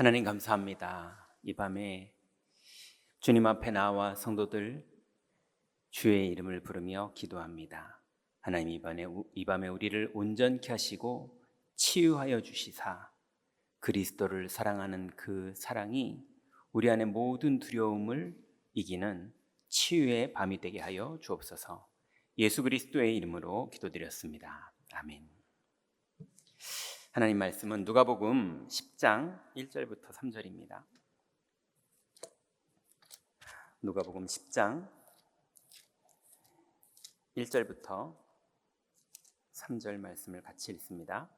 하나님 감사합니다. 이 밤에 주님 앞에 나와 성도들 주의 이름을 부르며 기도합니다. 하나님 이 밤에 우리를 온전케 하시고 치유하여 주시사 그리스도를 사랑하는 그 사랑이 우리 안의 모든 두려움을 이기는 치유의 밤이 되게 하여 주옵소서. 예수 그리스도의 이름으로 기도드렸습니다. 아멘. 하나님 말씀은 누가복음 10장 1절부터 3절입니다. 누가복음 10장 1절부터 3절 말씀을 같이 읽습니다.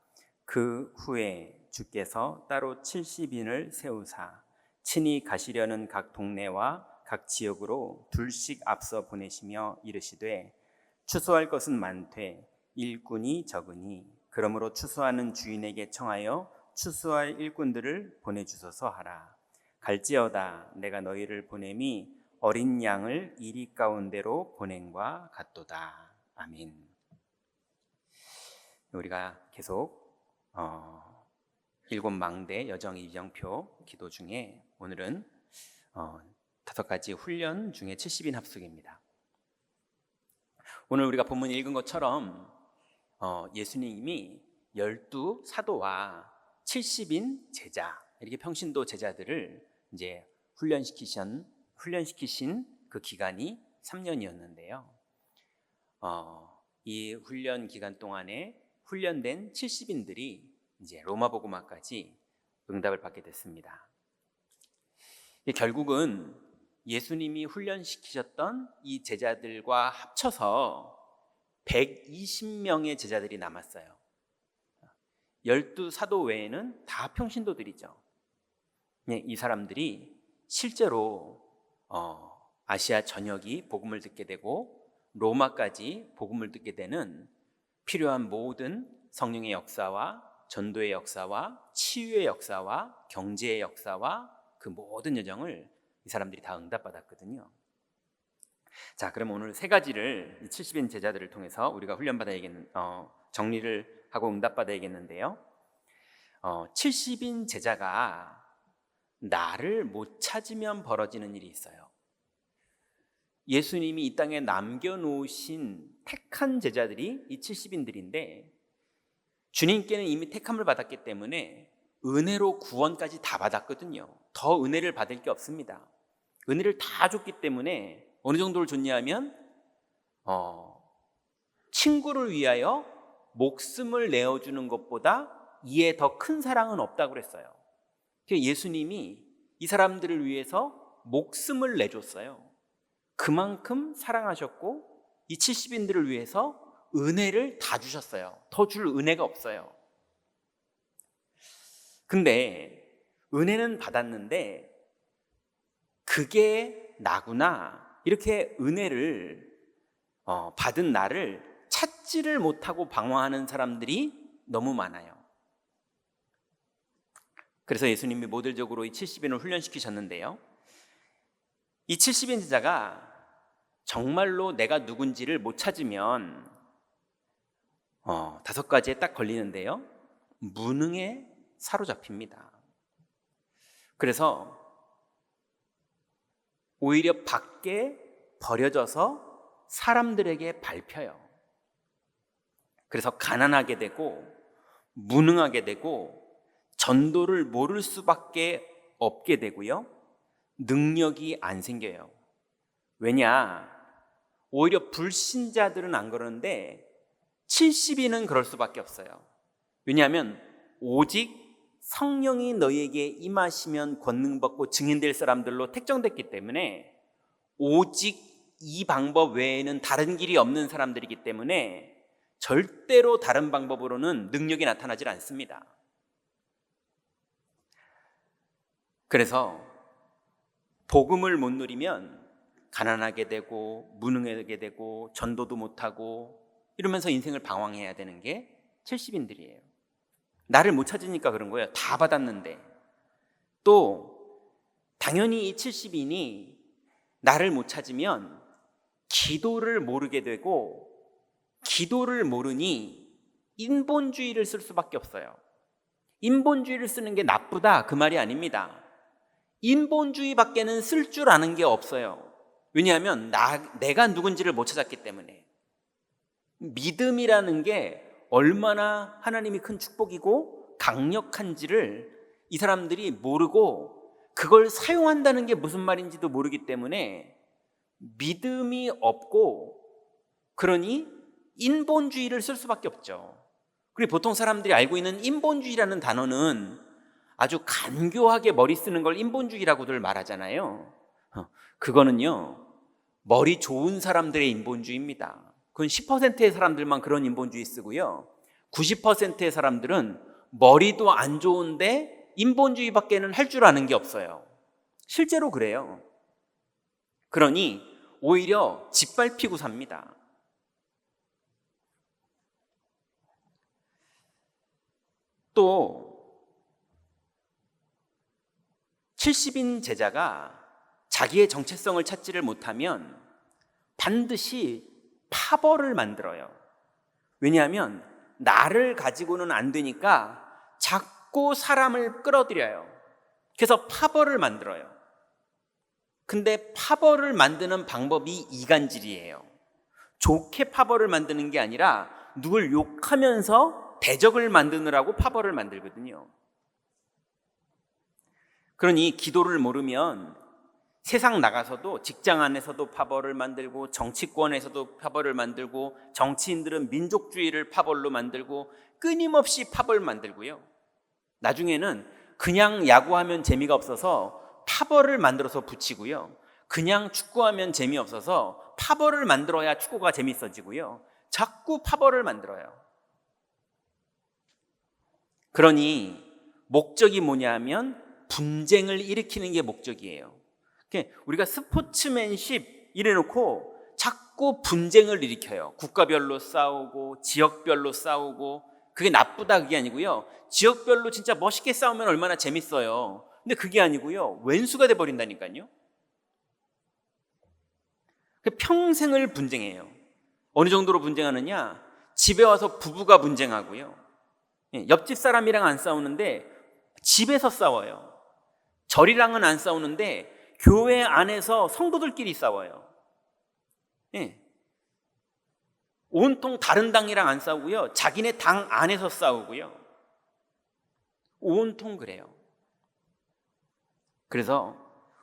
그 후에 주께서 따로 70인을 세우사 친히 가시려는 각 동네와 각 지역으로 둘씩 앞서 보내시며 이르시되 추수할 것은 많되 일꾼이 적으니 그러므로 추수하는 주인에게 청하여 추수할 일꾼들을 보내주소서 하라. 갈지어다 내가 너희를 보냄이 어린 양을 이리 가운데로 보냄과 같도다. 아멘. 우리가 계속 일곱 망대 여정 이정표 기도 중에 오늘은 5가지 훈련 중에 70인 합숙입니다. 오늘 우리가 본문 읽은 것처럼 예수님이 12사도와 70인 제자, 이렇게 평신도 제자들을 이제 훈련시키신 그 기간이 3년이었는데요. 이 훈련 기간 동안에 훈련된 70인들이 이제 로마 복음화까지 응답을 받게 됐습니다. 결국은 예수님이 훈련시키셨던 이 제자들과 합쳐서 120명의 제자들이 남았어요. 12사도 외에는 다 평신도들이죠. 이 사람들이 실제로 아시아 전역이 복음을 듣게 되고 로마까지 복음을 듣게 되는 필요한 모든 성령의 역사와 전도의 역사와 치유의 역사와 경제의 역사와 그 모든 여정을 이 사람들이 다 응답받았거든요. 자, 그럼 오늘 3가지를 70인 제자들을 통해서 우리가 정리를 하고 응답받아야겠는데요. 70인 제자가 나를 못 찾으면 벌어지는 일이 있어요. 예수님이 이 땅에 남겨놓으신 택한 제자들이 이 70인들인데 주님께는 이미 택함을 받았기 때문에 은혜로 구원까지 다 받았거든요. 더 은혜를 받을 게 없습니다. 은혜를 다 줬기 때문에 어느 정도를 줬냐 하면 친구를 위하여 목숨을 내어주는 것보다 이에 더 큰 사랑은 없다고 그랬어요. 예수님이 이 사람들을 위해서 목숨을 내줬어요. 그만큼 사랑하셨고 이 70인들을 위해서 은혜를 다 주셨어요. 더 줄 은혜가 없어요. 근데 은혜는 받았는데 그게 나구나, 이렇게 은혜를 받은 나를 찾지를 못하고 방황하는 사람들이 너무 많아요. 그래서 예수님이 모델적으로 이 70인을 훈련시키셨는데요, 이 70인 제자가 정말로 내가 누군지를 못 찾으면 5가지에 딱 걸리는데요, 무능에 사로잡힙니다. 그래서 오히려 밖에 버려져서 사람들에게 밟혀요. 그래서 가난하게 되고 무능하게 되고 전도를 모를 수밖에 없게 되고요, 능력이 안 생겨요. 왜냐? 오히려 불신자들은 안 그러는데 70인은 그럴 수밖에 없어요. 왜냐하면 오직 성령이 너희에게 임하시면 권능 받고 증인될 사람들로 택정됐기 때문에 오직 이 방법 외에는 다른 길이 없는 사람들이기 때문에 절대로 다른 방법으로는 능력이 나타나질 않습니다. 그래서 복음을 못 누리면 가난하게 되고 무능하게 되고 전도도 못하고 이러면서 인생을 방황해야 되는 게 70인들이에요. 나를 못 찾으니까 그런 거예요. 다 받았는데. 또 당연히 이 70인이 나를 못 찾으면 기도를 모르게 되고, 기도를 모르니 인본주의를 쓸 수밖에 없어요. 인본주의를 쓰는 게 나쁘다 그 말이 아닙니다. 인본주의밖에는 쓸 줄 아는 게 없어요. 왜냐하면 내가 누군지를 못 찾았기 때문에. 믿음이라는 게 얼마나 하나님이 큰 축복이고 강력한지를 이 사람들이 모르고 그걸 사용한다는 게 무슨 말인지도 모르기 때문에 믿음이 없고, 그러니 인본주의를 쓸 수밖에 없죠. 그리고 보통 사람들이 알고 있는 인본주의라는 단어는 아주 간교하게 머리 쓰는 걸 인본주의라고들 말하잖아요. 그거는요, 머리 좋은 사람들의 인본주의입니다. 그건 10%의 사람들만 그런 인본주의 쓰고요, 90%의 사람들은 머리도 안 좋은데 인본주의밖에는 할 줄 아는 게 없어요. 실제로 그래요. 그러니 오히려 짓밟히고 삽니다. 또 70인 제자가 자기의 정체성을 찾지를 못하면 반드시 파벌을 만들어요. 왜냐하면 나를 가지고는 안 되니까 자꾸 사람을 끌어들여요. 그래서 파벌을 만들어요. 근데 파벌을 만드는 방법이 이간질이에요. 좋게 파벌을 만드는 게 아니라 누굴 욕하면서 대적을 만드느라고 파벌을 만들거든요. 그러니 기도를 모르면 세상 나가서도, 직장 안에서도 파벌을 만들고, 정치권에서도 파벌을 만들고, 정치인들은 민족주의를 파벌로 만들고, 끊임없이 파벌 만들고요, 나중에는 그냥 야구하면 재미가 없어서 파벌을 만들어서 붙이고요, 그냥 축구하면 재미없어서 파벌을 만들어야 축구가 재밌어지고요, 자꾸 파벌을 만들어요. 그러니 목적이 뭐냐 하면 분쟁을 일으키는 게 목적이에요. 우리가 스포츠맨십 이래놓고 자꾸 분쟁을 일으켜요. 국가별로 싸우고 지역별로 싸우고. 그게 나쁘다 그게 아니고요, 지역별로 진짜 멋있게 싸우면 얼마나 재밌어요. 근데 그게 아니고요, 왼수가 돼버린다니까요. 평생을 분쟁해요. 어느 정도로 분쟁하느냐, 집에 와서 부부가 분쟁하고요, 옆집 사람이랑 안 싸우는데 집에서 싸워요. 절이랑은 안 싸우는데 교회 안에서 성도들끼리 싸워요. 온통 다른 당이랑 안 싸우고요, 자기네 당 안에서 싸우고요, 온통 그래요. 그래서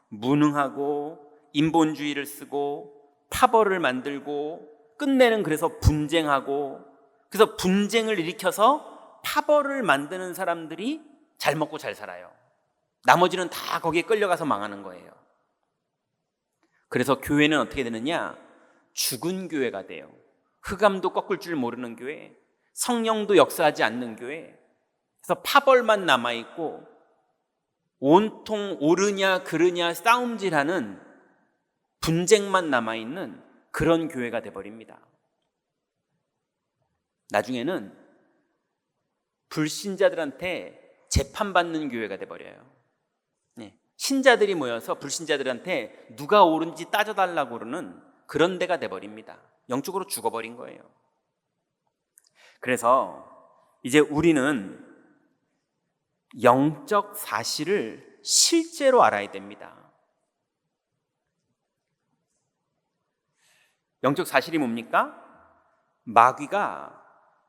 무능하고 인본주의를 쓰고 파벌을 만들고 끝내는 그래서 분쟁하고, 그래서 분쟁을 일으켜서 파벌을 만드는 사람들이 잘 먹고 잘 살아요. 나머지는 다 거기에 끌려가서 망하는 거예요. 그래서 교회는 어떻게 되느냐, 죽은 교회가 돼요. 흑암도 꺾을 줄 모르는 교회, 성령도 역사하지 않는 교회. 그래서 파벌만 남아있고 온통 옳으냐 그르냐 싸움질하는 분쟁만 남아있는 그런 교회가 돼버립니다. 나중에는 불신자들한테 재판받는 교회가 돼버려요. 신자들이 모여서 불신자들한테 누가 옳은지 따져달라고 그러는 그런 데가 돼버립니다. 영적으로 죽어버린 거예요. 그래서 이제 우리는 영적 사실을 실제로 알아야 됩니다. 영적 사실이 뭡니까? 마귀가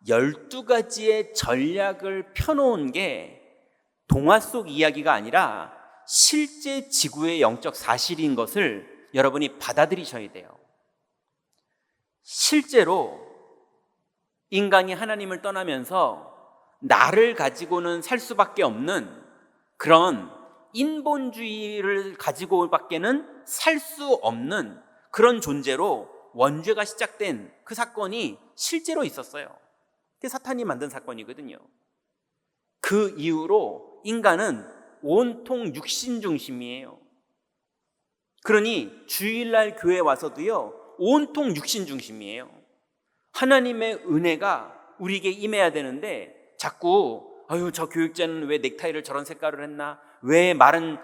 12가지의 전략을 펴놓은 게 동화 속 이야기가 아니라 실제 지구의 영적 사실인 것을 여러분이 받아들이셔야 돼요. 실제로 인간이 하나님을 떠나면서 나를 가지고는 살 수밖에 없는 그런 인본주의를 가지고밖에는 살 수 없는 그런 존재로 원죄가 시작된 그 사건이 실제로 있었어요. 그게 사탄이 만든 사건이거든요. 그 이후로 인간은 온통 육신 중심이에요. 그러니 주일날 교회 와서도요, 온통 육신 중심이에요. 하나님의 은혜가 우리에게 임해야 되는데 자꾸 저 교육자는 왜 넥타이를 저런 색깔을 했나, 왜 말은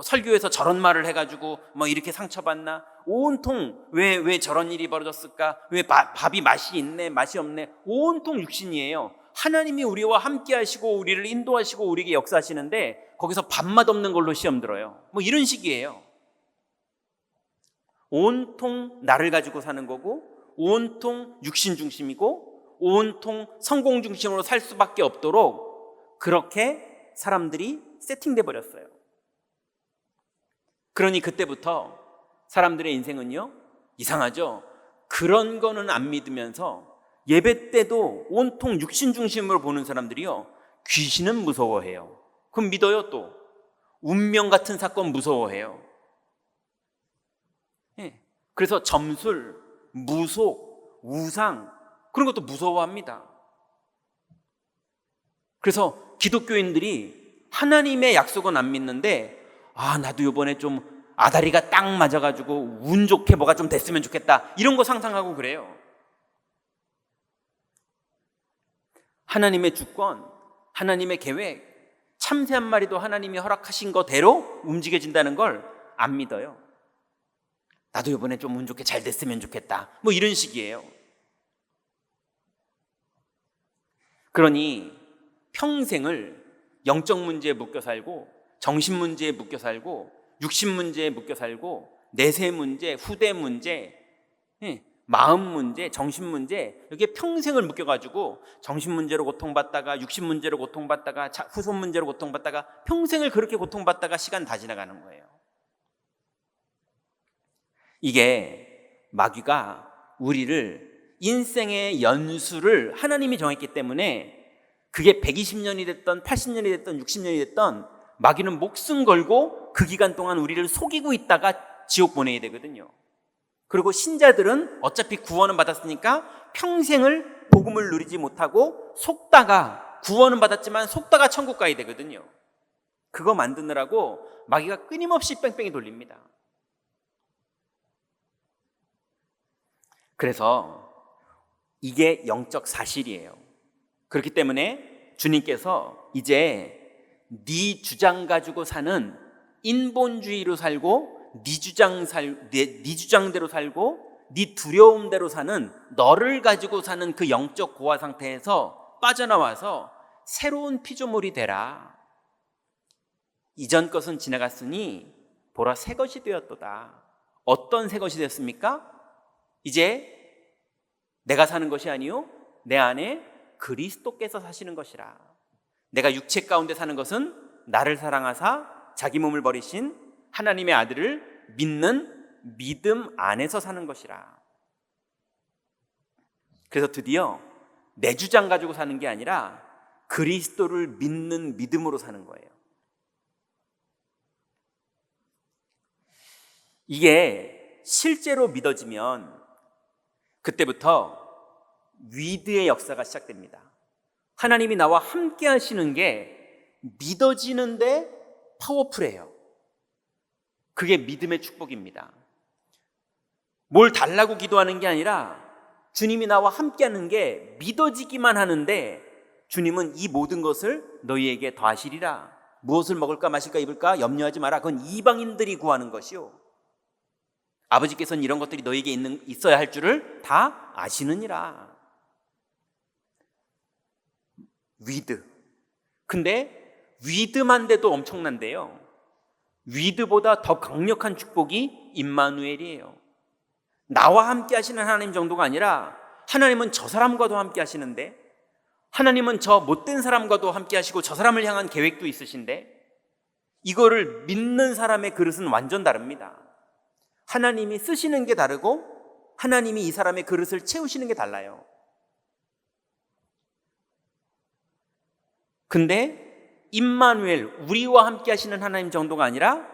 설교에서 저런 말을 해가지고 이렇게 상처받나, 온통 왜 저런 일이 벌어졌을까, 왜 밥이 맛이 있네 맛이 없네, 온통 육신이에요. 하나님이 우리와 함께 하시고 우리를 인도하시고 우리에게 역사하시는데 거기서 밥맛 없는 걸로 시험 들어요. 뭐 이런 식이에요. 온통 나를 가지고 사는 거고, 온통 육신 중심이고, 온통 성공 중심으로 살 수밖에 없도록 그렇게 사람들이 세팅돼 버렸어요. 그러니 그때부터 사람들의 인생은요, 이상하죠? 그런 거는 안 믿으면서 예배 때도 온통 육신 중심으로 보는 사람들이요, 귀신은 무서워해요. 그럼 믿어요. 또 운명 같은 사건 무서워해요. 그래서 점술, 무속, 우상 그런 것도 무서워합니다. 그래서 기독교인들이 하나님의 약속은 안 믿는데, 나도 이번에 좀 아다리가 딱 맞아가지고 운 좋게 뭐가 좀 됐으면 좋겠다, 이런 거 상상하고 그래요. 하나님의 주권, 하나님의 계획, 참새 한 마리도 하나님이 허락하신 거대로 움직여진다는 걸 안 믿어요. 나도 이번에 좀 운 좋게 잘 됐으면 좋겠다, 뭐 이런 식이에요. 그러니 평생을 영적 문제에 묶여 살고, 정신 문제에 묶여 살고, 육신 문제에 묶여 살고, 내세 문제, 후대 문제, 마음 문제, 정신 문제, 여기에 평생을 묶여가지고 정신 문제로 고통받다가 육신 문제로 고통받다가 후손 문제로 고통받다가 평생을 그렇게 고통받다가 시간 다 지나가는 거예요. 이게 마귀가 우리를 인생의 연수를 하나님이 정했기 때문에, 그게 120년이 됐던 80년이 됐던 60년이 됐던, 마귀는 목숨 걸고 그 기간 동안 우리를 속이고 있다가 지옥 보내야 되거든요. 그리고 신자들은 어차피 구원은 받았으니까 평생을 복음을 누리지 못하고 속다가, 구원은 받았지만 속다가 천국 가야 되거든요. 그거 만드느라고 마귀가 끊임없이 뺑뺑이 돌립니다. 그래서 이게 영적 사실이에요. 그렇기 때문에 주님께서 이제 네 주장 가지고 사는, 인본주의로 살고 네 주장대로 살고 네 두려움대로 사는, 너를 가지고 사는 그 영적 고아 상태에서 빠져나와서 새로운 피조물이 되라. 이전 것은 지나갔으니 보라 새 것이 되었도다. 어떤 새 것이 되었습니까? 이제 내가 사는 것이 아니요, 내 안에 그리스도께서 사시는 것이라. 내가 육체 가운데 사는 것은 나를 사랑하사 자기 몸을 버리신 하나님의 아들을 믿는 믿음 안에서 사는 것이라. 그래서 드디어 내 주장 가지고 사는 게 아니라 그리스도를 믿는 믿음으로 사는 거예요. 이게 실제로 믿어지면 그때부터 위드의 역사가 시작됩니다. 하나님이 나와 함께 하시는 게 믿어지는데 파워풀해요. 그게 믿음의 축복입니다. 뭘 달라고 기도하는 게 아니라 주님이 나와 함께 하는 게 믿어지기만 하는데, 주님은 이 모든 것을 너희에게 더하시리라. 무엇을 먹을까 마실까 입을까 염려하지 마라. 그건 이방인들이 구하는 것이요, 아버지께서는 이런 것들이 너희에게 있어야 할 줄을 다 아시느니라. 위드. 근데 위드만 돼도 엄청난데요, 위드보다 더 강력한 축복이 임마누엘이에요. 나와 함께 하시는 하나님 정도가 아니라, 하나님은 저 사람과도 함께 하시는데, 하나님은 저 못된 사람과도 함께 하시고 저 사람을 향한 계획도 있으신데, 이거를 믿는 사람의 그릇은 완전 다릅니다. 하나님이 쓰시는 게 다르고 하나님이 이 사람의 그릇을 채우시는 게 달라요. 근데 임마누엘, 우리와 함께 하시는 하나님 정도가 아니라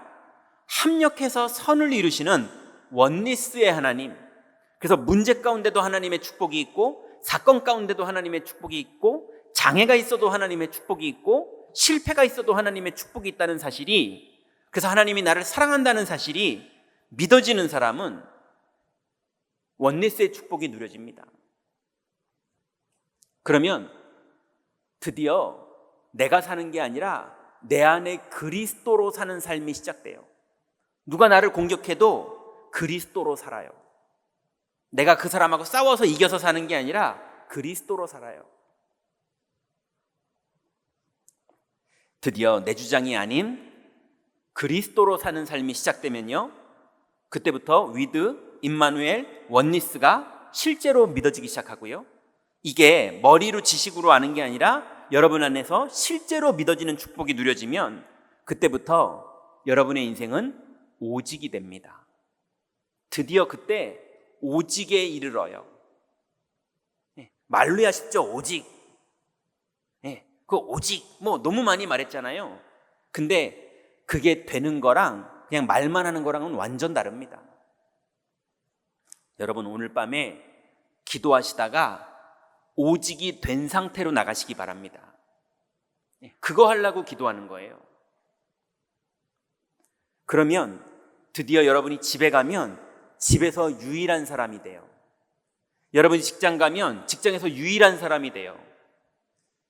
합력해서 선을 이루시는 원리스의 하나님. 그래서 문제 가운데도 하나님의 축복이 있고, 사건 가운데도 하나님의 축복이 있고, 장애가 있어도 하나님의 축복이 있고, 실패가 있어도 하나님의 축복이 있다는 사실이, 그래서 하나님이 나를 사랑한다는 사실이 믿어지는 사람은 원리스의 축복이 누려집니다. 그러면 드디어 내가 사는 게 아니라 내 안에 그리스도로 사는 삶이 시작돼요. 누가 나를 공격해도 그리스도로 살아요. 내가 그 사람하고 싸워서 이겨서 사는 게 아니라 그리스도로 살아요. 드디어 내 주장이 아닌 그리스도로 사는 삶이 시작되면요, 그때부터 위드, 임마누엘, 원니스가 실제로 믿어지기 시작하고요, 이게 머리로 지식으로 아는 게 아니라 여러분 안에서 실제로 믿어지는 축복이 누려지면 그때부터 여러분의 인생은 오직이 됩니다. 드디어 그때 오직에 이르러요. 말로야 쉽죠. 오직. 그 오직 뭐 너무 많이 말했잖아요. 근데 그게 되는 거랑 그냥 말만 하는 거랑은 완전 다릅니다. 여러분 오늘 밤에 기도하시다가 오직이 된 상태로 나가시기 바랍니다. 그거 하려고 기도하는 거예요. 그러면 드디어 여러분이 집에 가면 집에서 유일한 사람이 돼요. 여러분이 직장 가면 직장에서 유일한 사람이 돼요.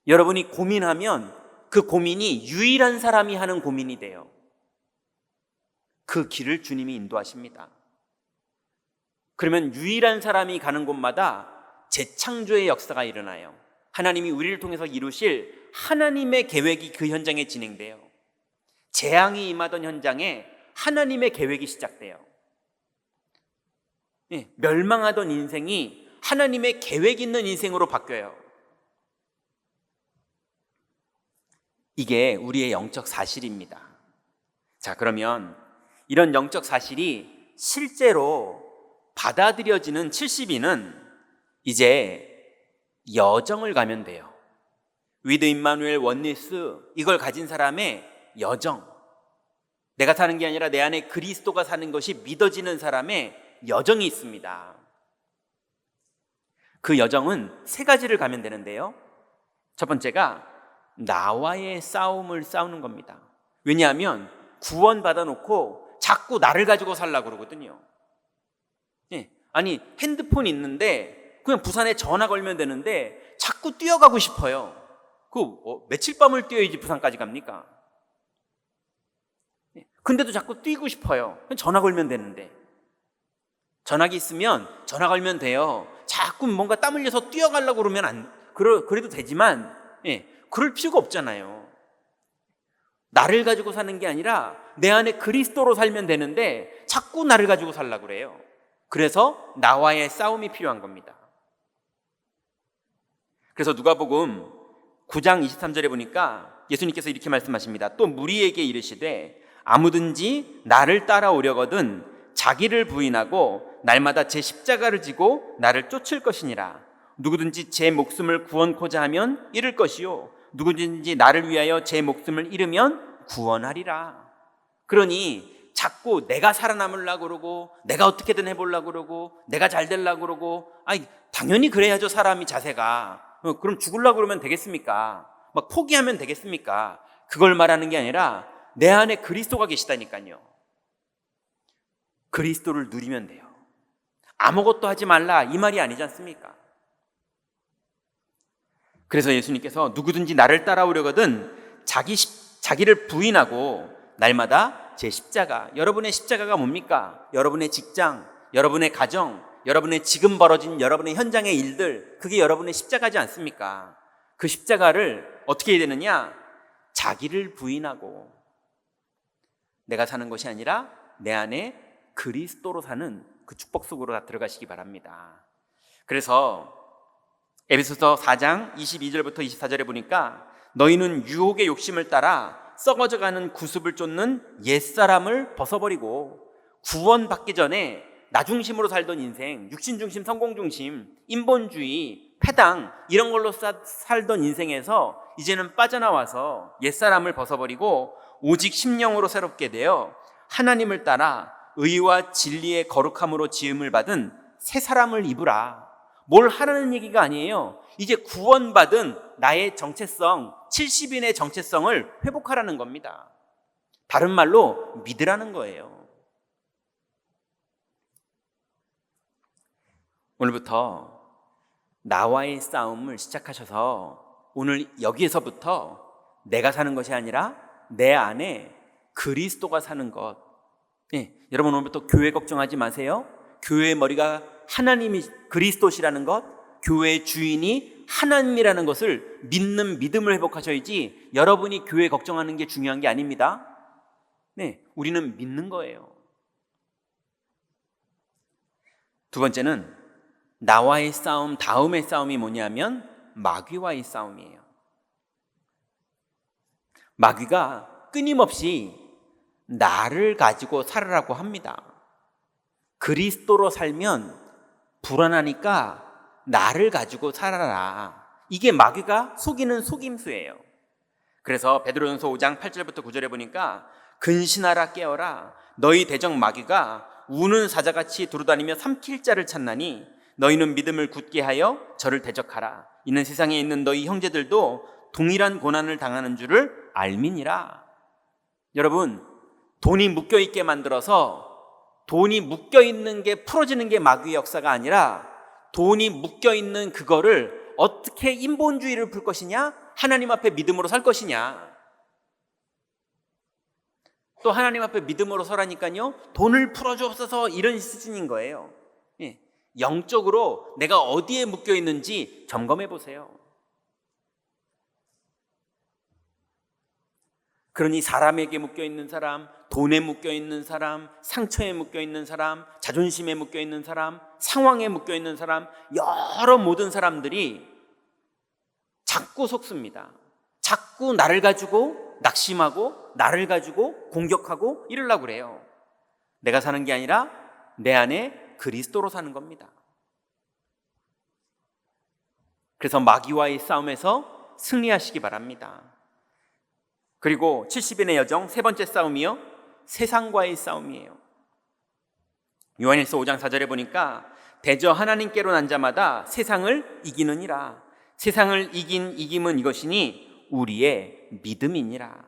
여러분이 고민하면 그 고민이 유일한 사람이 하는 고민이 돼요. 그 길을 주님이 인도하십니다. 그러면 유일한 사람이 가는 곳마다 재창조의 역사가 일어나요. 하나님이 우리를 통해서 이루실 하나님의 계획이 그 현장에 진행돼요. 재앙이 임하던 현장에 하나님의 계획이 시작돼요. 멸망하던 인생이 하나님의 계획 있는 인생으로 바뀌어요. 이게 우리의 영적 사실입니다. 자, 그러면 이런 영적 사실이 실제로 받아들여지는 70인은 이제 여정을 가면 돼요. 위드 임마누엘 원니스, 이걸 가진 사람의 여정, 내가 사는 게 아니라 내 안에 그리스도가 사는 것이 믿어지는 사람의 여정이 있습니다. 그 여정은 세 가지를 가면 되는데요, 첫 번째가 나와의 싸움을 싸우는 겁니다. 왜냐하면 구원 받아놓고 자꾸 나를 가지고 살려고 그러거든요. 아니 핸드폰 있는데 그냥 부산에 전화 걸면 되는데 자꾸 뛰어가고 싶어요. 며칠 밤을 뛰어야지 부산까지 갑니까? 근데도 자꾸 뛰고 싶어요. 전화 걸면 되는데. 전화기 있으면 전화 걸면 돼요. 자꾸 뭔가 땀 흘려서 뛰어가려고 그러면 그래도 되지만 그럴 필요가 없잖아요. 나를 가지고 사는 게 아니라 내 안에 그리스도로 살면 되는데 자꾸 나를 가지고 살려고 그래요. 그래서 나와의 싸움이 필요한 겁니다. 그래서 누가복음 9장 23절에 보니까 예수님께서 이렇게 말씀하십니다. 또 무리에게 이르시되 아무든지 나를 따라오려거든 자기를 부인하고 날마다 제 십자가를 지고 나를 쫓을 것이니라. 누구든지 제 목숨을 구원코자 하면 잃을 것이요 누구든지 나를 위하여 제 목숨을 잃으면 구원하리라. 그러니 자꾸 내가 살아남으려고 그러고 내가 어떻게든 해보려고 그러고 내가 잘 되려고 그러고, 당연히 그래야죠. 사람이 자세가. 그럼 죽으려고 그러면 되겠습니까? 막 포기하면 되겠습니까? 그걸 말하는 게 아니라 내 안에 그리스도가 계시다니까요. 그리스도를 누리면 돼요. 아무것도 하지 말라 이 말이 아니지 않습니까? 그래서 예수님께서 누구든지 나를 따라오려거든 자기를 부인하고 날마다 제 십자가, 여러분의 십자가가 뭡니까? 여러분의 직장, 여러분의 가정, 여러분의 지금 벌어진 여러분의 현장의 일들, 그게 여러분의 십자가지 않습니까? 그 십자가를 어떻게 해야 되느냐? 자기를 부인하고 내가 사는 것이 아니라 내 안에 그리스도로 사는 그 축복 속으로 다 들어가시기 바랍니다. 그래서 에베소서 4장 22절부터 24절에 보니까 너희는 유혹의 욕심을 따라 썩어져가는 구습을 쫓는 옛사람을 벗어버리고 구원받기 전에 나 중심으로 살던 인생, 육신 중심, 성공 중심, 인본주의, 패당 이런 걸로 살던 인생에서 이제는 빠져나와서 옛사람을 벗어버리고 오직 심령으로 새롭게 되어 하나님을 따라 의와 진리의 거룩함으로 지음을 받은 새 사람을 입으라. 뭘 하라는 얘기가 아니에요. 이제 구원받은 나의 정체성, 70인의 정체성을 회복하라는 겁니다. 다른 말로 믿으라는 거예요. 오늘부터 나와의 싸움을 시작하셔서 오늘 여기에서부터 내가 사는 것이 아니라 내 안에 그리스도가 사는 것. 여러분 오늘부터 교회 걱정하지 마세요. 교회의 머리가 하나님이 그리스도시라는 것, 교회의 주인이 하나님이라는 것을 믿는 믿음을 회복하셔야지 여러분이 교회 걱정하는 게 중요한 게 아닙니다. 네, 우리는 믿는 거예요. 두 번째는 나와의 싸움, 다음의 싸움이 뭐냐면 마귀와의 싸움이에요. 마귀가 끊임없이 나를 가지고 살으라고 합니다. 그리스도로 살면 불안하니까 나를 가지고 살아라. 이게 마귀가 속이는 속임수예요. 그래서 베드로전서 5장 8절부터 9절에 보니까 근신하라 깨어라 너희 대적 마귀가 우는 사자같이 두루다니며 삼킬 자를 찾나니 너희는 믿음을 굳게 하여 저를 대적하라. 이는 세상에 있는 너희 형제들도 동일한 고난을 당하는 줄을 알미니라. 여러분, 돈이 묶여있게 만들어서 돈이 묶여있는 게 풀어지는 게 마귀의 역사가 아니라 돈이 묶여있는 그거를 어떻게 인본주의를 풀 것이냐, 하나님 앞에 믿음으로 살 것이냐. 또 하나님 앞에 믿음으로 서라니까요, 돈을 풀어주옵소서 이런 수준인 거예요. 예. 영적으로 내가 어디에 묶여있는지 점검해 보세요. 그러니 사람에게 묶여있는 사람, 돈에 묶여있는 사람, 상처에 묶여있는 사람, 자존심에 묶여있는 사람, 상황에 묶여있는 사람, 여러 모든 사람들이 자꾸 속습니다. 자꾸 나를 가지고 낙심하고 나를 가지고 공격하고 이러려고 그래요. 내가 사는 게 아니라 내 안에 그리스도로 사는 겁니다. 그래서 마귀와의 싸움에서 승리하시기 바랍니다. 그리고 70인의 여정 세 번째 싸움이요, 세상과의 싸움이에요. 요한일서 5장 4절에 보니까 대저 하나님께로 난 자마다 세상을 이기느니라. 세상을 이긴 이김은 이것이니 우리의 믿음이니라.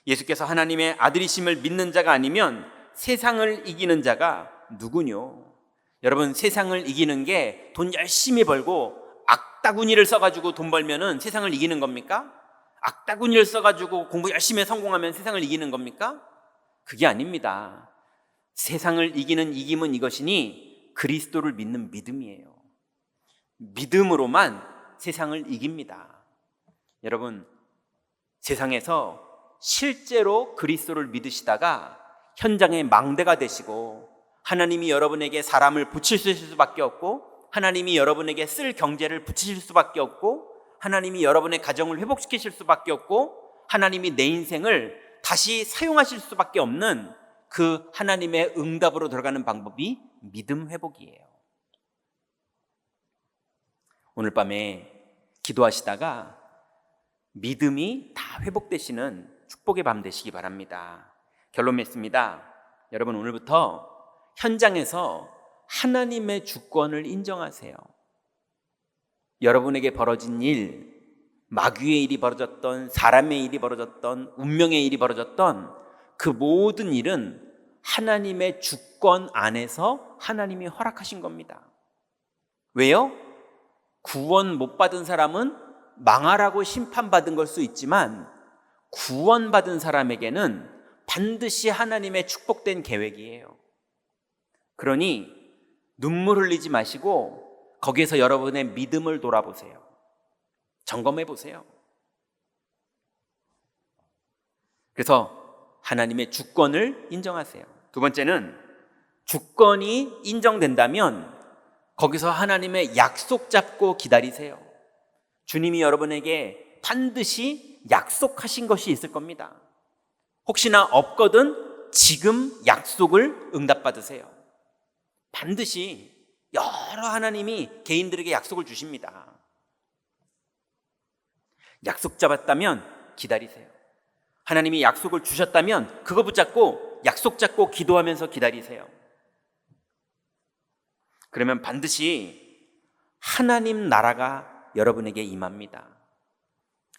예수께서 하나님의 아들이심을 믿는 자가 아니면 세상을 이기는 자가 누구뇨? 여러분, 세상을 이기는 게 돈 열심히 벌고 악다구니를 써가지고 돈 벌면은 세상을 이기는 겁니까? 악다구니를 써가지고 공부 열심히 성공하면 세상을 이기는 겁니까? 그게 아닙니다. 세상을 이기는 이김은 이것이니 그리스도를 믿는 믿음이에요. 믿음으로만 세상을 이깁니다. 여러분, 세상에서 실제로 그리스도를 믿으시다가 현장에 망대가 되시고 하나님이 여러분에게 사람을 붙이실 수밖에 없고 하나님이 여러분에게 쓸 경제를 붙이실 수밖에 없고 하나님이 여러분의 가정을 회복시키실 수밖에 없고 하나님이 내 인생을 다시 사용하실 수밖에 없는 그 하나님의 응답으로 들어가는 방법이 믿음 회복이에요. 오늘 밤에 기도하시다가 믿음이 다 회복되시는 축복의 밤 되시기 바랍니다. 결론 맺습니다. 여러분, 오늘부터 현장에서 하나님의 주권을 인정하세요. 여러분에게 벌어진 일, 마귀의 일이 벌어졌던, 사람의 일이 벌어졌던, 운명의 일이 벌어졌던 그 모든 일은 하나님의 주권 안에서 하나님이 허락하신 겁니다. 왜요? 구원 못 받은 사람은 망하라고 심판받은 걸 수 있지만 구원받은 사람에게는 반드시 하나님의 축복된 계획이에요. 그러니 눈물 흘리지 마시고 거기에서 여러분의 믿음을 돌아보세요. 점검해 보세요. 그래서 하나님의 주권을 인정하세요. 두 번째는 주권이 인정된다면 거기서 하나님의 약속 잡고 기다리세요. 주님이 여러분에게 반드시 약속하신 것이 있을 겁니다. 혹시나 없거든 지금 약속을 응답받으세요. 반드시 여러 하나님이 개인들에게 약속을 주십니다. 약속 잡았다면 기다리세요. 하나님이 약속을 주셨다면 그거 붙잡고 약속 잡고 기도하면서 기다리세요. 그러면 반드시 하나님 나라가 여러분에게 임합니다.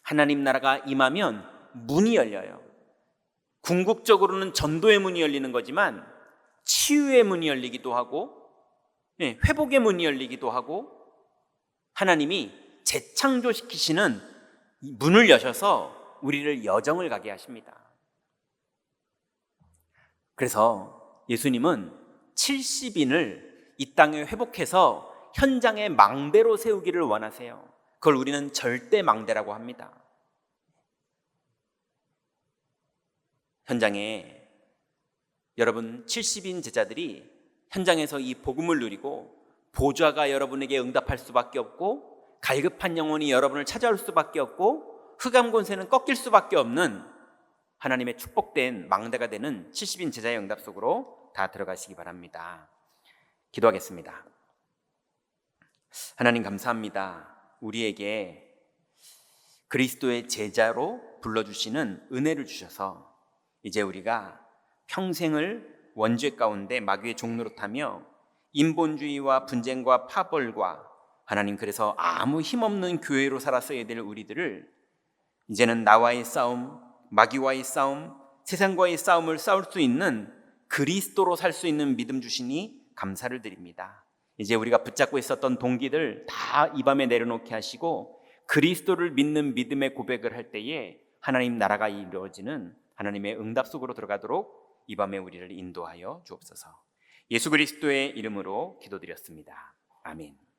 하나님 나라가 임하면 문이 열려요. 궁극적으로는 전도의 문이 열리는 거지만 치유의 문이 열리기도 하고 회복의 문이 열리기도 하고 하나님이 재창조시키시는 문을 여셔서 우리를 여정을 가게 하십니다. 그래서 예수님은 70인을 이 땅에 회복해서 현장에 망대로 세우기를 원하세요. 그걸 우리는 절대 망대라고 합니다. 현장에 여러분 70인 제자들이 현장에서 이 복음을 누리고 보좌가 여러분에게 응답할 수밖에 없고 갈급한 영혼이 여러분을 찾아올 수밖에 없고 흑암 권세는 꺾일 수밖에 없는 하나님의 축복된 망대가 되는 70인 제자의 응답 속으로 다 들어가시기 바랍니다. 기도하겠습니다. 하나님 감사합니다. 우리에게 그리스도의 제자로 불러주시는 은혜를 주셔서 이제 우리가 평생을 원죄 가운데 마귀의 종로로 타며 인본주의와 분쟁과 파벌과 하나님 그래서 아무 힘없는 교회로 살았어야 될 우리들을 이제는 나와의 싸움, 마귀와의 싸움, 세상과의 싸움을 싸울 수 있는 그리스도로 살 수 있는 믿음 주시니 감사를 드립니다. 이제 우리가 붙잡고 있었던 동기들 다 이 밤에 내려놓게 하시고 그리스도를 믿는 믿음의 고백을 할 때에 하나님 나라가 이루어지는 하나님의 응답 속으로 들어가도록 이 밤에 우리를 인도하여 주옵소서. 예수 그리스도의 이름으로 기도드렸습니다. 아멘.